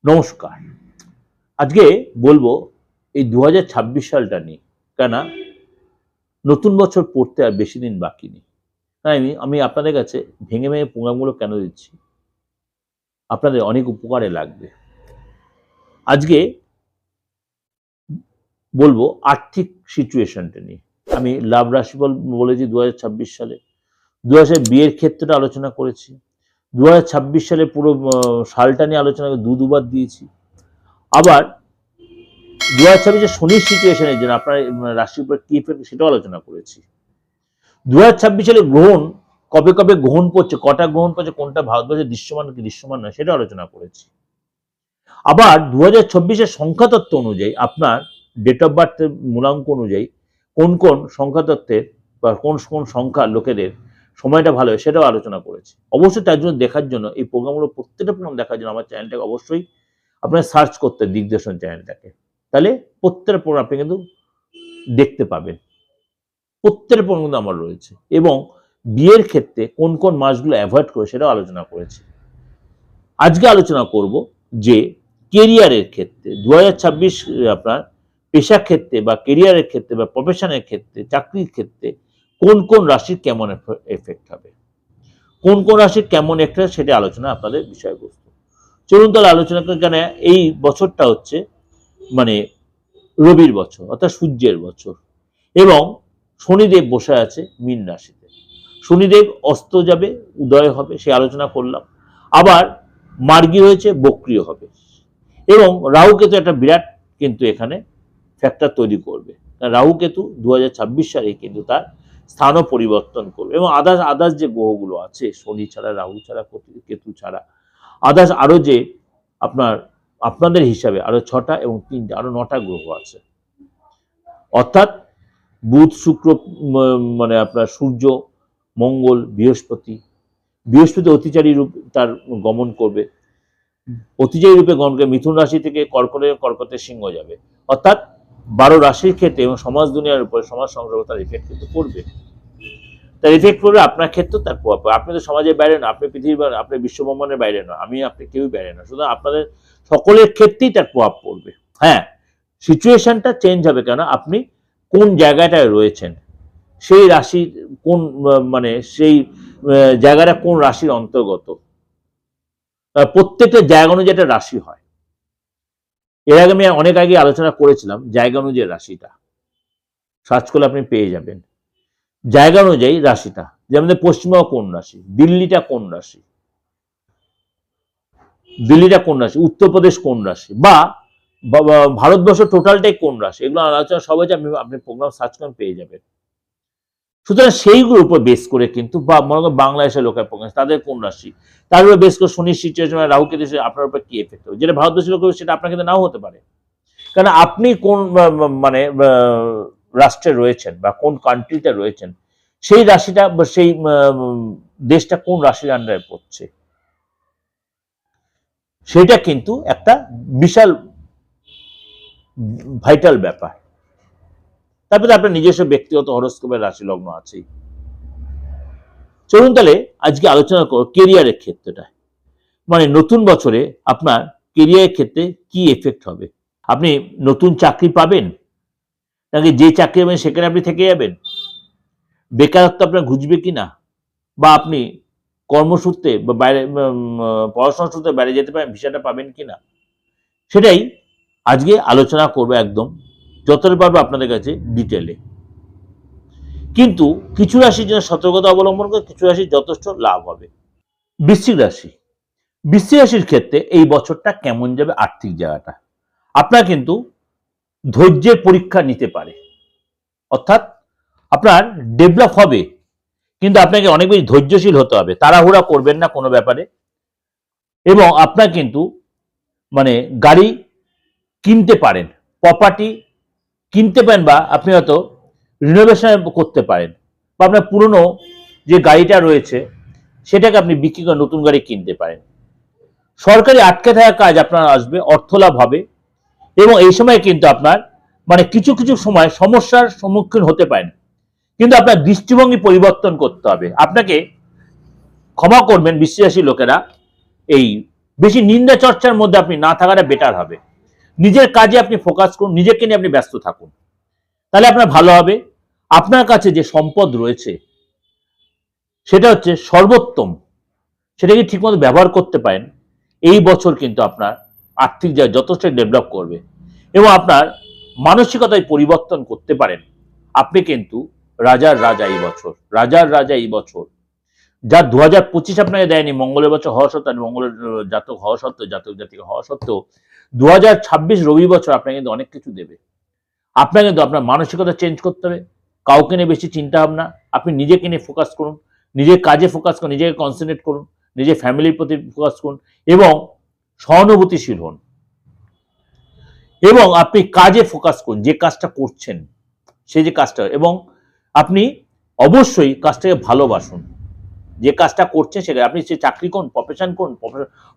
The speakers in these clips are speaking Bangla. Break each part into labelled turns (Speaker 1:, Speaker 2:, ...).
Speaker 1: নমস্কার। আজকে বলবো এই ২০২৬ সালটা নিয়ে। কেন নতুন বছর পড়তে আর বেশি দিন বাকি নেই। তাই আমি আপনাদের কাছে ভেঙে ভেঙে প্রোগ্রামগুলো কেন দিচ্ছি? আপনাদের অনেক উপকারে লাগবে। আজকে বলবো আর্থিক সিচুয়েশনটা নিয়ে। আমি লাভ রাশিফল বলেছি ২০২৬ সালে। ২০০০ সালে বিয়ের ক্ষেত্রটা আলোচনা করেছি। ২০২৬ সালে পুরো সালটা নিয়ে আলোচনা করে দুবার দিয়েছি। আবার ২০২৬ শনির সিচুয়েশনের জন্য আপনার রাশির উপর কি ইফেক্ট সেটাও আলোচনা করেছি। ২০২৬ সালে গ্রহণ কবে কবে গ্রহণ পড়ছে, কটা গ্রহণ পড়ছে, কোনটা ভারতবর্ষে দৃশ্যমান কি দৃশ্যমান নয় সেটা আলোচনা করেছি। আবার ২০২৬ সংখ্যাতত্ত্ব অনুযায়ী আপনার ডেট অফ বার্থের মূলাঙ্ক অনুযায়ী কোন কোন সংখ্যাতত্ত্বের বা কোন কোন সংখ্যা লোকেদের সময়টা ভালো হয় সেটাও আলোচনা করেছি। অবশ্যই তার জন্য দেখার জন্য এই প্রোগ্রামগুলো প্রত্যেকটা প্রোগ্রাম দেখার জন্য আমার চ্যানেলটাকে অবশ্যই আপনার সার্চ করতে দিগদর্শন চ্যানেলটাকে, তাহলে প্রত্যেকটা প্রোগ্রাম আপনি কিন্তু দেখতে পাবেন। প্রত্যেকটা প্রোগ্রাম কিন্তু আমার রয়েছে এবং বিয়ের ক্ষেত্রে কোন কোন মাসগুলো অ্যাভয়েড করে সেটাও আলোচনা করেছি। আজকে আলোচনা করব যে কেরিয়ারের ক্ষেত্রে ২০২৬ আপনার পেশা ক্ষেত্রে বা কেরিয়ারের ক্ষেত্রে বা প্রফেশনের ক্ষেত্রে চাকরির ক্ষেত্রে কোন কোন রাশির কেমন এফেক্ট হবে, কোন কোন রাশির কেমন একটা সেটা আলোচনা আপনাদের বিষয়বস্তু। চলুন তাহলে আলোচনা করি। কেন এই বছরটা হচ্ছে মানে রবির বছর অর্থাৎ সূর্যের বছর এবং শনিদেব বসে আছে মীন রাশিতে। শনিদেব অস্ত যাবে, উদয় হবে, সে আলোচনা করলাম। আবার মার্গী হয়েছে, বক্রিয় হবে এবং রাহু কেতু একটা বিরাট কিন্তু এখানে ফ্যাক্টর তৈরি করবে। রাহু কেতু ২০২৬ সালে কিন্তু তার স্থানও পরিবর্তন করবে এবং আদার্স যে গ্রহগুলো আছে, শনি ছাড়া, রাহু ছাড়া, কেতু ছাড়া আদার্স আরো যে আপনাদের হিসাবে আরো ৬টা এবং ৩টা আরো ৯টা গ্রহ আছে। অর্থাৎ বুধ, শুক্র, মানে আপনার সূর্য, মঙ্গল, বৃহস্পতি অতিচারী রূপ তার গমন করবে। অতিচারী রূপে গমন করে মিথুন রাশি থেকে কর্কটে সিংহ যাবে। অর্থাৎ ১২ রাশির ক্ষেত্রে এবং সমাজ দুনিয়ার উপরে সমাজ সংক্রান্ত তার ইফেক্ট কিন্তু পড়বে। তার ইফেক্ট পড়বে আপনার ক্ষেত্রেও তার প্রভাব পড়বে। আপনি তো সমাজের বাইরে না, আপনি পৃথিবীর, আপনি বিশ্বব্রহ্মাণ্ডের বাইরে না, আমি আপনি কেউই বাইরে না, সুতরাং আপনাদের সকলের ক্ষেত্রেই তার প্রভাব পড়বে। হ্যাঁ, সিচুয়েশনটা চেঞ্জ হবে কেন আপনি কোন জায়গাটায় রয়েছেন, সেই রাশির কোন মানে সেই জায়গাটা কোন রাশির অন্তর্গত, প্রত্যেকটা জায়গা অনুযায়ী একটা রাশি হয়। এর আগে আমি অনেক আগে আলোচনা করেছিলাম জায়গা অনুযায়ী রাশিটা, সার্চ করলে আপনি পেয়ে যাবেন জায়গা অনুযায়ী রাশিটা। যেমন পশ্চিমবঙ্গ কোন রাশি, দিল্লিটা কোন রাশি, উত্তরপ্রদেশ কোন রাশি, বা ভারতবর্ষ টোটালটাই কোন রাশি, এগুলো আলোচনা সবাই আপনি প্রোগ্রাম সার্চ করেন পেয়ে যাবেন। সুতরাং সেইগুলোর উপর বেস করে কিন্তু বা মনে করেন বাংলাদেশের লোকের প্রোগ্রাম তাদের কোন রাশি, তার উপর বেস করে শনির সিচুয়েশন, রাহু কেতু আপনার উপর কি এফেক্ট হবে, যেটা ভারতবর্ষের লোক সেটা আপনার কিন্তু নাও হতে পারে। কারণ আপনি কোন মানে রাষ্ট্রে রয়েছেন বা কোন কান্ট্রিতে রয়েছেন, সেই রাশিটা বা সেই দেশটা কোন রাশির আন্ডারে পড়ছে, সেটা কিন্তু একটা বিশাল ভাইটাল ব্যাপার। তারপরে আপনার নিজস্ব ব্যক্তিগত হরস্কোপের রাশি লগ্ন আছেই। চলুন তাহলে আজকে আলোচনা করব কেরিয়ারের ক্ষেত্রটা, মানে নতুন বছরে আপনার কেরিয়ারের ক্ষেত্রে কি এফেক্ট হবে। আপনি নতুন চাকরি পাবেন, নাকি যে চাকরি পাবেন সেখানে আপনি থেকে যাবেন, বেকারত্ব আপনার ঘুচবে কিনা, বা আপনি কর্মসূত্রে বা বাইরে পড়াশোনার সূত্রে বাইরে যেতে পারেন, ভিসাটা পাবেন কিনা, সেটাই আজকে আলোচনা করবো একদম যতটা পারবো আপনাদের কাছে ডিটেলে। কিন্তু কিছু রাশির জন্য সতর্কতা অবলম্বন করে কিছু রাশির যথেষ্ট লাভ হবে। বৃশ্চিক রাশির ক্ষেত্রে এই বছরটা কেমন যাবে, আর্থিক জায়গাটা আপনার কিন্তু ধৈর্যের পরীক্ষা নিতে পারে। অর্থাৎ আপনার ডেভেলপ হবে, কিন্তু আপনাকে অনেক বেশি ধৈর্যশীল হতে হবে, তাড়াহুড়া করবেন না কোনো ব্যাপারে। এবং আপনার কিন্তু মানে গাড়ি কিনতে পারেন, প্রপার্টি কিনতে পারেন, বা আপনি হয়তো রিনোভেশন করতে পারেন, বা আপনার পুরনো যে গাড়িটা রয়েছে সেটাকে আপনি বিক্রি করে নতুন গাড়ি কিনতে পারেন। সরকারি আটকে থাকা কাজ আপনার আসবে, অর্থ লাভ হবে। এবং এই সময় কিন্তু আপনার মানে কিছু কিছু সময় সমস্যার সম্মুখীন হতে পারেন, কিন্তু আপনার দৃষ্টিভঙ্গি পরিবর্তন করতে হবে। আপনাকে ক্ষমা করবেন বৃশ্চিক রাশির লোকেরা, এই বেশি নিন্দা চর্চার মধ্যে আপনি না থাকাটা বেটার হবে। নিজের কাজে আপনি ফোকাস করুন, নিজেকে নিয়ে আপনি ব্যস্ত থাকুন, তাহলে আপনার ভালো হবে। আপনার কাছে যে সম্পদ রয়েছে সেটা হচ্ছে সর্বোত্তম, সেটাকে ঠিকমতো ব্যবহার করতে পারেন, এই বছর কিন্তু আপনার আর্থিক যা যথেষ্ট ডেভেলপ করবে এবং আপনার মানসিকতায় পরিবর্তন করতে পারেন। আপনি কিন্তু রাজার রাজা এই বছর, রাজার রাজা এই বছর। যা 2025 আপনাকে দেয়নি, মঙ্গলের বছর হওয়া সত্ত্বেও, মঙ্গলের জাতক হওয়া সত্ত্বেও, জাতক জাতিকা হওয়া সত্ত্বেও 2026 রবি বছর আপনাকে কিন্তু অনেক কিছু দেবে। আপনাকে কিন্তু আপনার মানসিকতা চেঞ্জ করতে হবে, কাউকে নিয়ে বেশি চিন্তা ভাবনা, আপনি নিজেকে নিয়ে ফোকাস করুন, নিজের কাজে ফোকাস করুন, নিজেকে কনসেন্ট্রেট করুন, নিজের ফ্যামিলির প্রতি ফোকাস করুন এবং সহানুভূতিশীল হন এবং আপনি কাজে ফোকাস করুন, যে কাজটা করছেন সেই যে কাজটা, এবং আপনি অবশ্যই কাজটাকে ভালোবাসুন, যে কাজটা করছেন সেটা আপনি সে চাকরি করুন, প্রফেশন করুন,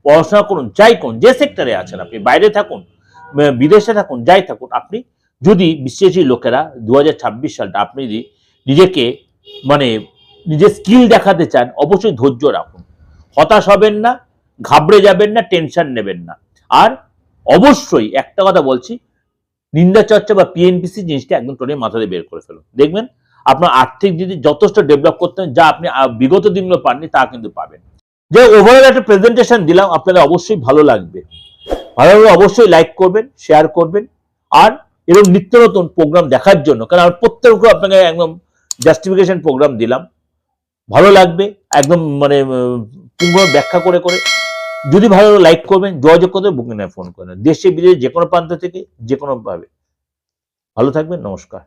Speaker 1: পড়াশোনা করুন, যাই করুন, যে সেক্টরে আছেন, আপনি বাইরে থাকুন, বিদেশে থাকুন, যাই থাকুন, আপনি যদি বিশ্বাসী লোকেরা 2026 সালটা আপনি যদি নিজেকে মানে নিজের স্কিল দেখাতে চান, অবশ্যই ধৈর্য রাখুন, হতাশ হবেন না, ঘাবড়ে যাবেন না, টেনশন নেবেন না। আর অবশ্যই একটা কথা বলছি, নিন্দা চর্চা বা পিএনপিসি জিনিসটা একদম টোটালি মাথা দিয়ে বের করে ফেলুন, দেখবেন আপনার আর্থিক যদি যথেষ্ট ডেভেলপ করতে হয়, যা আপনি বিগত দিনগুলো পাননি তা কিন্তু পাবেন। যে ওভারঅল একটা প্রেজেন্টেশন দিলাম, আপনাদের অবশ্যই ভালো লাগবে। ভালো লাগলে অবশ্যই লাইক করবেন, শেয়ার করবেন, আর এরকম নিত্য নতুন প্রোগ্রাম দেখার জন্য, কারণ আমি প্রত্যেক আপনাকে একদম জাস্টিফিকেশন প্রোগ্রাম দিলাম, ভালো লাগবে একদম মানে পূর্ণ ব্যাখ্যা করে করে। যদি ভালো লাইক করবেন, যোগাযোগ করতে বুকিং ফোন করেন, দেশে বিদেশে যে কোনো প্রান্ত থেকে যে কোনো ভাবে। ভালো থাকবেন, নমস্কার।